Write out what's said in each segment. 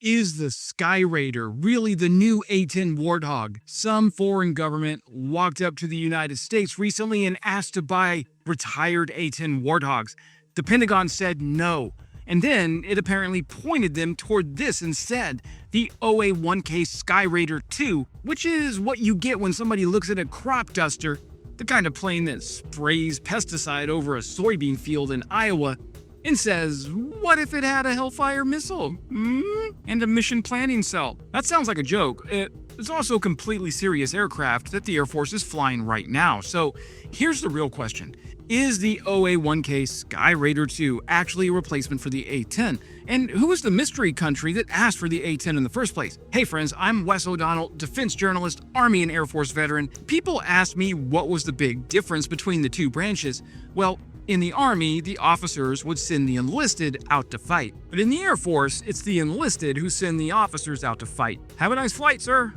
Is the Skyraider really the new A-10 Warthog? Some foreign government walked up to the United States recently and asked to buy retired A-10 Warthogs. The Pentagon said no. And then it apparently pointed them toward this instead, the OA-1K Skyraider II, which is what you get when somebody looks at a crop duster, the kind of plane that sprays pesticide over a soybean field in Iowa, and says, what if it had a Hellfire missile? And a mission planning cell? That sounds like a joke. It's also a completely serious aircraft that the Air Force is flying right now. So here's the real question. Is the OA-1K Skyraider II actually a replacement for the A-10? And who is the mystery country that asked for the A-10 in the first place? Hey friends, I'm Wes O'Donnell, defense journalist, Army and Air Force veteran. People asked me what was the big difference between the two branches. Well, in the Army, the officers would send the enlisted out to fight. But in the Air Force, it's the enlisted who send the officers out to fight. Have a nice flight, sir.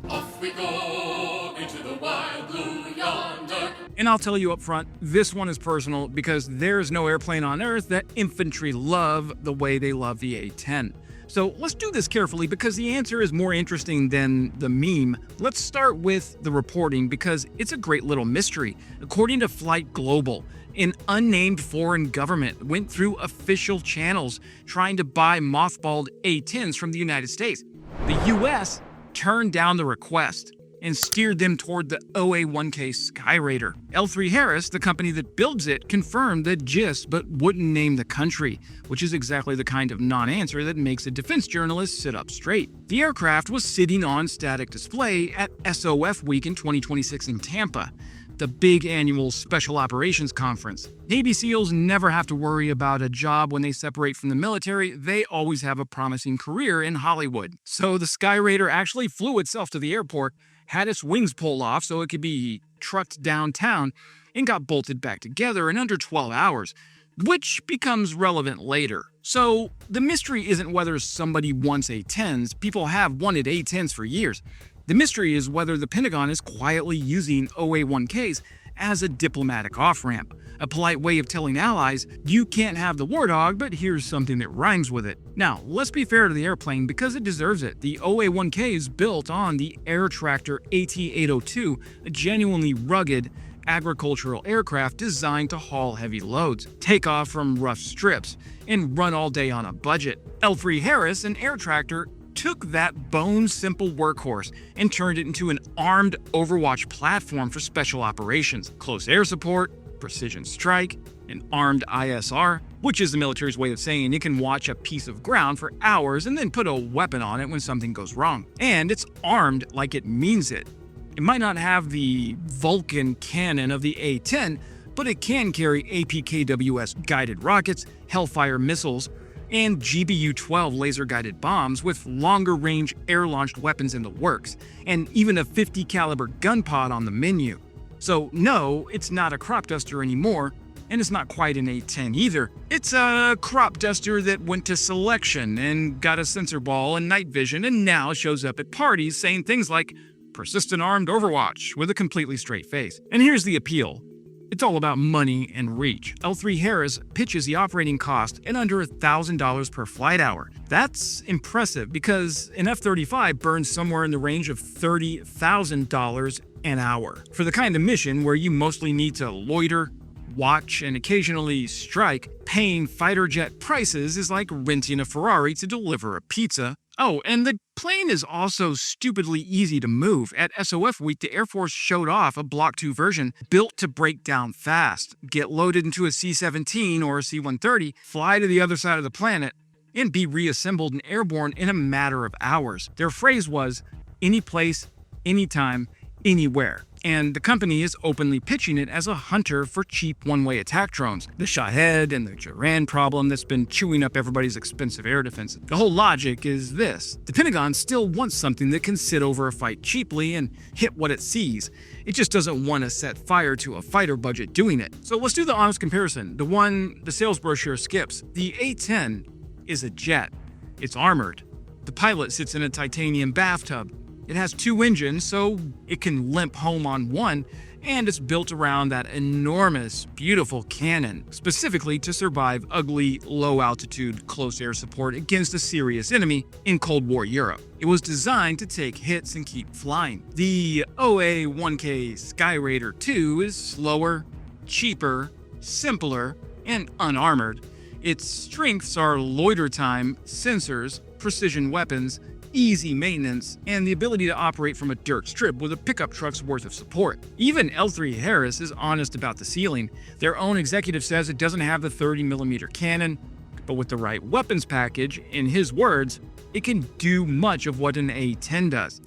Off we go into the wild blue yonder. And I'll tell you up front, this one is personal because there's no airplane on Earth that infantry love the way they love the A-10. So let's do this carefully because the answer is more interesting than the meme. Let's start with the reporting because it's a great little mystery. According to Flight Global, an unnamed foreign government went through official channels trying to buy mothballed A-10s from the United States. The U.S. turned down the request and steered them toward the OA-1K Skyraider. L3 Harris, the company that builds it, confirmed the gist but wouldn't name the country, which is exactly the kind of non-answer that makes a defense journalist sit up straight. The aircraft was sitting on static display at SOF Week in 2026 in Tampa, the big annual Special Operations Conference. Navy SEALs never have to worry about a job when they separate from the military. They always have a promising career in Hollywood. So the Skyraider actually flew itself to the airport, had its wings pulled off so it could be trucked downtown, and got bolted back together in under 12 hours, which becomes relevant later. So the mystery isn't whether somebody wants A-10s. People have wanted A-10s for years. The mystery is whether the Pentagon is quietly using OA-1Ks as a diplomatic off-ramp, a polite way of telling allies, you can't have the Warthog, but here's something that rhymes with it. Now, let's be fair to the airplane because it deserves it. The OA-1K is built on the air tractor AT-802, a genuinely rugged agricultural aircraft designed to haul heavy loads, take off from rough strips, and run all day on a budget. L3 Harris, an air tractor, took that bone-simple workhorse and turned it into an armed Overwatch platform for special operations, close air support, precision strike, an armed ISR, which is the military's way of saying it can watch a piece of ground for hours and then put a weapon on it when something goes wrong. And it's armed like it means it. It might not have the Vulcan cannon of the A-10, but it can carry APKWS guided rockets, Hellfire missiles, and GBU-12 laser-guided bombs with longer-range air-launched weapons in the works, and even a 50 caliber gun pod on the menu. So no, it's not a crop duster anymore, and it's not quite an A-10 either. It's a crop duster that went to selection and got a sensor ball and night vision and now shows up at parties saying things like, persistent armed Overwatch with a completely straight face. And here's the appeal. It's all about money and reach. L3 Harris pitches the operating cost at under $1,000 per flight hour. That's impressive because an F-35 burns somewhere in the range of $30,000 an hour. For the kind of mission where you mostly need to loiter, watch, and occasionally strike, paying fighter jet prices is like renting a Ferrari to deliver a pizza. Oh, and the plane is also stupidly easy to move. At SOF Week, the Air Force showed off a Block 2 version built to break down fast, get loaded into a C-17 or a C-130, fly to the other side of the planet, and be reassembled and airborne in a matter of hours. Their phrase was, any place, anytime, anywhere. And the company is openly pitching it as a hunter for cheap one-way attack drones. The Shahed and the Jiran problem that's been chewing up everybody's expensive air defenses. The whole logic is this. The Pentagon still wants something that can sit over a fight cheaply and hit what it sees. It just doesn't want to set fire to a fighter budget doing it. So let's do the honest comparison, the one the sales brochure skips. The A-10 is a jet. It's armored. The pilot sits in a titanium bathtub. It has 2 engines, so it can limp home on one, and it's built around that enormous, beautiful cannon, specifically to survive ugly, low-altitude, close air support against a serious enemy in Cold War Europe. It was designed to take hits and keep flying. The OA-1K Skyraider II is slower, cheaper, simpler, and unarmored. Its strengths are loiter time, sensors, precision weapons, easy maintenance, and the ability to operate from a dirt strip with a pickup truck's worth of support. Even L3 Harris is honest about the ceiling. Their own executive says it doesn't have the 30mm cannon, but with the right weapons package, in his words, it can do much of what an A-10 does.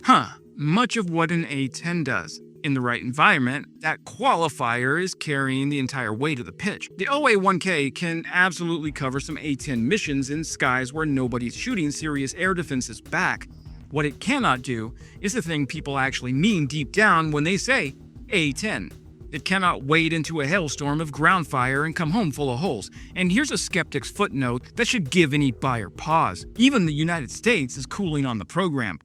Much of what an A-10 does. In the right environment, that qualifier is carrying the entire weight of the pitch. The OA-1K can absolutely cover some A-10 missions in skies where nobody's shooting serious air defenses back. What it cannot do is the thing people actually mean deep down when they say A-10. It cannot wade into a hailstorm of ground fire and come home full of holes. And here's a skeptic's footnote that should give any buyer pause. Even the United States is cooling on the program.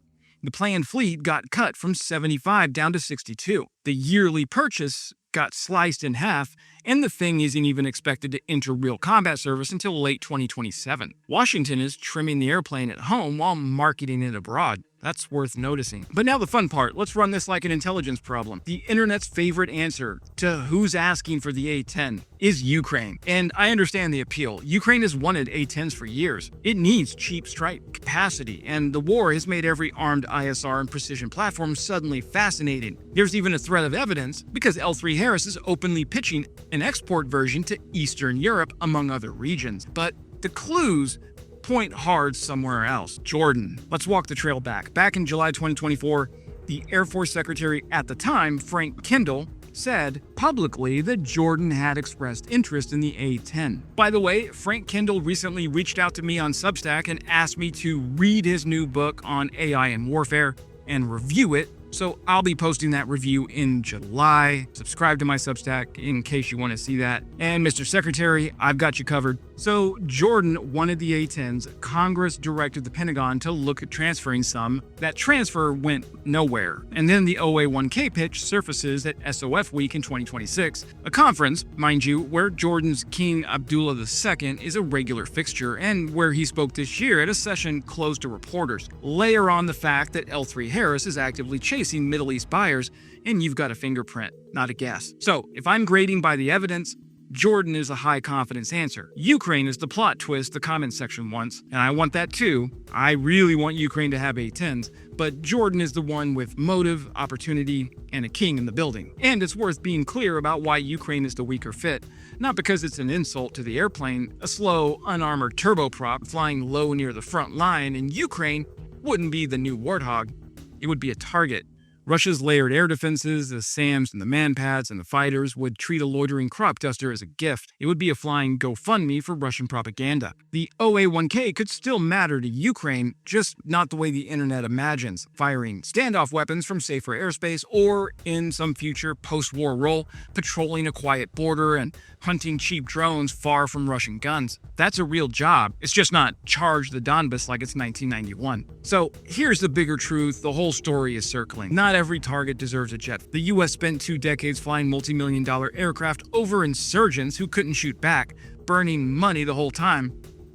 The planned fleet got cut from 75 down to 62. The yearly purchase got sliced in half, and the thing isn't even expected to enter real combat service until late 2027. Washington is trimming the airplane at home while marketing it abroad. That's worth noticing. But now the fun part. Let's run this like an intelligence problem. The internet's favorite answer to who's asking for the A-10 is Ukraine. And I understand the appeal. Ukraine has wanted A-10s for years. It needs cheap strike capacity, and the war has made every armed ISR and precision platform suddenly fascinating. There's even a thread of evidence because L3 Harris is openly pitching an export version to Eastern Europe, among other regions. But the clues point hard somewhere else. Jordan. Let's walk the trail back. Back in July 2024, the Air Force Secretary at the time, Frank Kendall, said publicly that Jordan had expressed interest in the A-10. By the way, Frank Kendall recently reached out to me on Substack and asked me to read his new book on AI and warfare and review it. So I'll be posting that review in July. Subscribe to my Substack in case you want to see that. And Mr. Secretary, I've got you covered. So Jordan wanted the A-10s. Congress directed the Pentagon to look at transferring some. That transfer went nowhere. And then the OA-1K pitch surfaces at SOF Week in 2026, a conference, mind you, where Jordan's King Abdullah II is a regular fixture and where he spoke this year at a session closed to reporters. Layer on the fact that L3 Harris is actively chasing Middle East buyers, and you've got a fingerprint, not a guess. So, if I'm grading by the evidence, Jordan is a high-confidence answer. Ukraine is the plot twist the comment section wants, and I want that too. I really want Ukraine to have A-10s, but Jordan is the one with motive, opportunity, and a king in the building. And it's worth being clear about why Ukraine is the weaker fit. Not because it's an insult to the airplane. A slow, unarmored turboprop flying low near the front line in Ukraine wouldn't be the new Warthog. It would be a target. Russia's layered air defenses, the SAMs and the manpads and the fighters would treat a loitering crop duster as a gift. It would be a flying GoFundMe for Russian propaganda. The OA-1K could still matter to Ukraine, just not the way the internet imagines, firing standoff weapons from safer airspace or, in some future post-war role, patrolling a quiet border and hunting cheap drones far from Russian guns. That's a real job. It's just not charge the Donbas like it's 1991. So here's the bigger truth the whole story is circling. Not every target deserves a jet. The US spent 2 decades flying multi-million-dollar aircraft over insurgents who couldn't shoot back, burning money the whole time.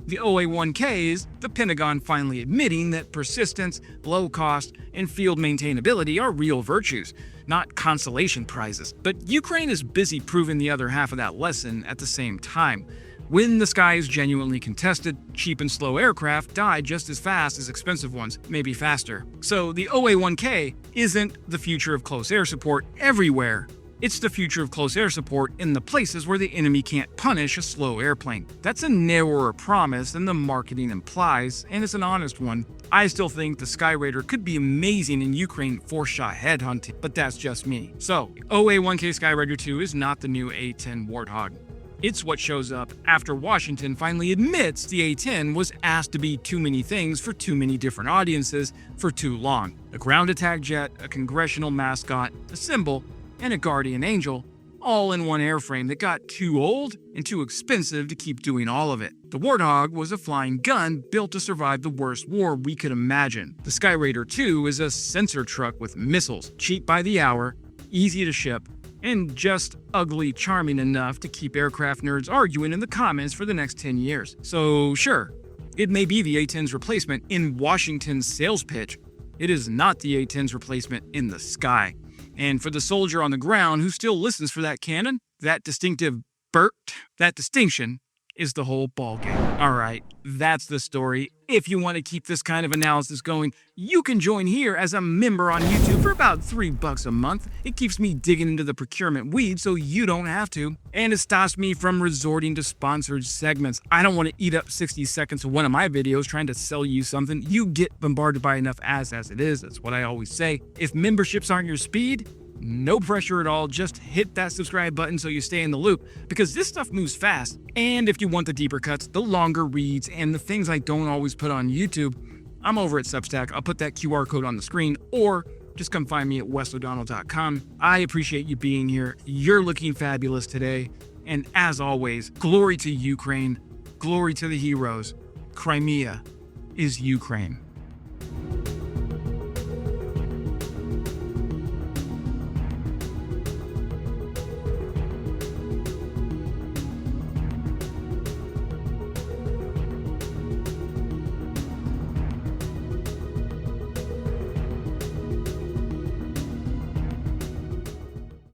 The OA-1K is the Pentagon finally admitting that persistence, low cost, and field maintainability are real virtues, not consolation prizes. But Ukraine is busy proving the other half of that lesson at the same time. When the sky is genuinely contested, cheap and slow aircraft die just as fast as expensive ones, maybe faster. So the OA-1K isn't the future of close air support everywhere. It's the future of close air support in the places where the enemy can't punish a slow airplane. That's a narrower promise than the marketing implies, and it's an honest one. I still think the Skyraider could be amazing in Ukraine four-shot headhunting, but that's just me. So, OA-1K Skyraider II is not the new A-10 Warthog. It's what shows up after Washington finally admits the A-10 was asked to be too many things for too many different audiences for too long. A ground attack jet, a congressional mascot, a symbol, and a guardian angel, all in one airframe that got too old and too expensive to keep doing all of it. The Warthog was a flying gun built to survive the worst war we could imagine. The Skyraider II is a sensor truck with missiles, cheap by the hour, easy to ship, and just ugly charming enough to keep aircraft nerds arguing in the comments for the next 10 years. So sure, it may be the A-10's replacement in Washington's sales pitch. It is not the A-10's replacement in the sky. And for the soldier on the ground who still listens for that cannon, that distinctive burp, that distinction is the whole ballgame. Alright, that's the story. If you want to keep this kind of analysis going, you can join here as a member on YouTube for about $3 a month. It keeps me digging into the procurement weeds so you don't have to. And it stops me from resorting to sponsored segments. I don't want to eat up 60 seconds of one of my videos trying to sell you something. You get bombarded by enough ads as it is. That's what I always say. If memberships aren't your speed, no pressure at all, just hit that subscribe button so you stay in the loop, because this stuff moves fast. And if you want the deeper cuts, the longer reads, and the things I don't always put on YouTube, I'm over at Substack. I'll put that QR code on the screen, or just come find me at wesodonnell.com. I appreciate you being here. You're looking fabulous today. And as always, glory to Ukraine, glory to the heroes. Crimea is Ukraine.